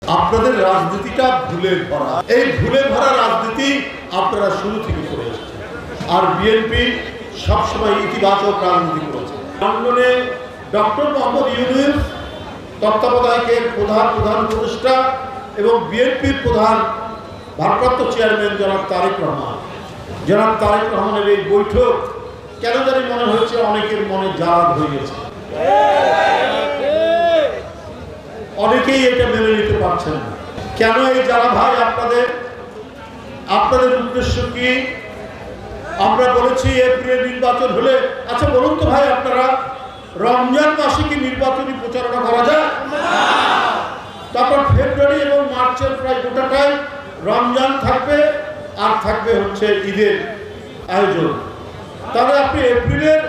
আপনাদের রাজনীতিটা ভুলে ভরা, এই ভুলে ভরা রাজনীতি আপনারা শুরু থেকে করে এসেছেন। আর বিএনপি সবসময় ইতিবাচক রাজনীতি করেছে। লন্ডনে ডক্টর মোহাম্মদ ইউনূস তত্ত্বাবধায়কের প্রধান উপদেষ্টা এবং বিএনপির প্রধান ভারপ্রাপ্ত চেয়ারম্যান জনাব তারেক রহমানের এই বৈঠক কেন জানি মনে হচ্ছে অনেকের মনে জ্বালা হয়ে গেছে। অনেকেই এটা মেনে নিতে পারছেন না। কেন এই জ্বালা ভাই? আপনাদের উদ্দেশ্য কি? আমরা বলেছি এপ্রিলে নির্বাচন হলে, আচ্ছা বলুন তো ভাই, আপনারা রমজান মাসে কি নির্বাচনী প্রচারণা করা যায়? তারপর ফেব্রুয়ারি এবং মার্চের প্রায় গোটাটাই রমজান থাকবে, আর থাকবে হচ্ছে ঈদের আয়োজন। তাহলে আপনি এপ্রিলের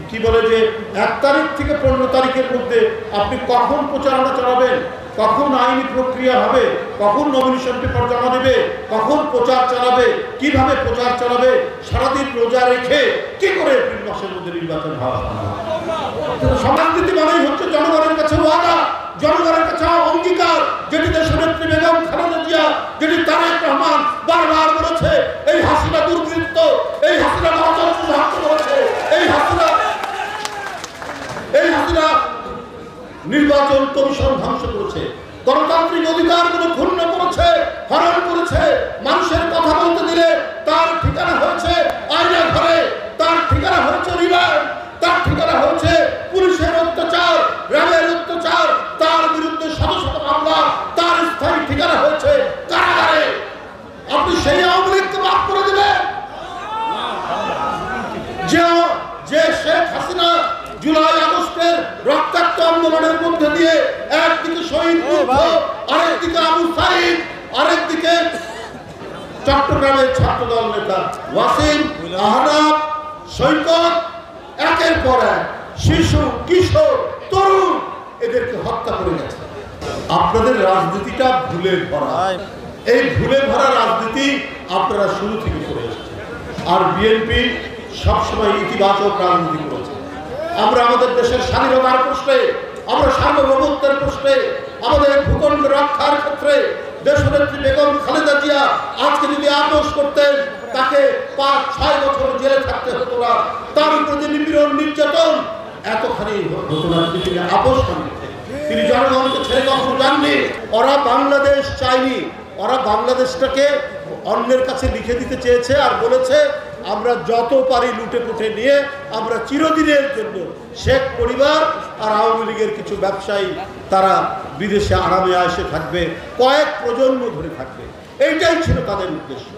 কি বলে যে 1 তারিখ থেকে 15 তারিখের মধ্যে আপনি কখন প্রচারণা চালাবেন, কখন আইনি প্রক্রিয়া হবে, কখন নমিনেশন পেপার জমা দেবে, কখন প্রচার চালাবে, কিভাবে প্রচার চালাবে, সারাদিন রোজা রেখে কি করে এপ্রিল মাসের মধ্যে নির্বাচন হয়? সমাজনীতি মানেই হচ্ছে জনগণের কাছে ওয়াদা, জনগণের কাছে অঙ্গীকার, যেটি দেশনেত্রী বেগম খালেদা জিয়া, যেটি তারেক রহমান বারবার বলেছে। এই হাসিনা দুর্বৃত্ত, এই হাসিনা গণতন্ত্র ধ্বংস করেছে, এই হাসিনা নির্বাচন কমিশন ধ্বংস করেছে, গণতান্ত্রিক অধিকারগুলো ক্ষুণ্ণ করেছে, হরণ করেছে। মানুষের কথা বলতে দিলে তার ঠিকানা হয়েছে আয়না ঘরে, তার ঠিকানা হয়েছে রিমান্ড, তার ঠিকানা হয়েছে পুলিশের অত্যাচার, র্যাবের অত্যাচার, তার বিরুদ্ধে শত শত মামলা, তার স্থায়ী ঠিকানা হয়েছে কারাগারে। আপনি সেই আওয়ামী লীগকে মাফ করে দেবেন? যে শেখ হাসিনা জুলাই আগস্টের রক্তাক্ত আন্দোলনের মধ্যে দিয়ে একদিকে শহীদ বুদ্ধ, আরেকদিকে আবু সাইদ, আরেকদিকে চট্টগ্রামের ছাত্রদল নেতা ওয়াসিম, আহনাব, সৈকত, একের পর এক শিশু, কিশোর, তরুণ এদেরকে হত্যা করে গেছে। আপনাদের রাজনীতিটা ভুলে ভরা, এই ভুলে ভরা রাজনীতি আপনারা শুরু থেকে করে এসেছেন। আর বিএনপি সবসময় ইতিবাচক রাজনীতি করেছে। আমরা আমাদের দেশের স্বাধীনতার প্রশ্নে, আমরা সার্বভৌমত্বের প্রশ্নে, আমাদের ভূখণ্ড রক্ষার ক্ষেত্রে দেশনেত্রী বেগম খালেদা জিয়া আজকে যদি আপোষ করতেন, তাকে 5-6 বছর জেলে থাকতে হতো না। তার উপর যে নিপীড়ন, নির্যাতন এতখানি হতো না যদি তিনি আপোষ করেন। তিনি জনগণকে ছেড়ে কখনো যাননি। ওরা বাংলাদেশ চায়নি, ওরা বাংলাদেশটাকে অন্যের কাছে লিখে দিতে চেয়েছে আর বলেছে আমরা যত পারি লুটে পুটে নিয়ে আমরা চিরদিনের জন্য শেখ পরিবার আর আওয়ামী লীগের কিছু ব্যবসায়ী তারা বিদেশে আরামে এসে থাকবে, কয়েক প্রজন্ম ধরে থাকবে। এইটাই ছিল তাদের উদ্দেশ্য।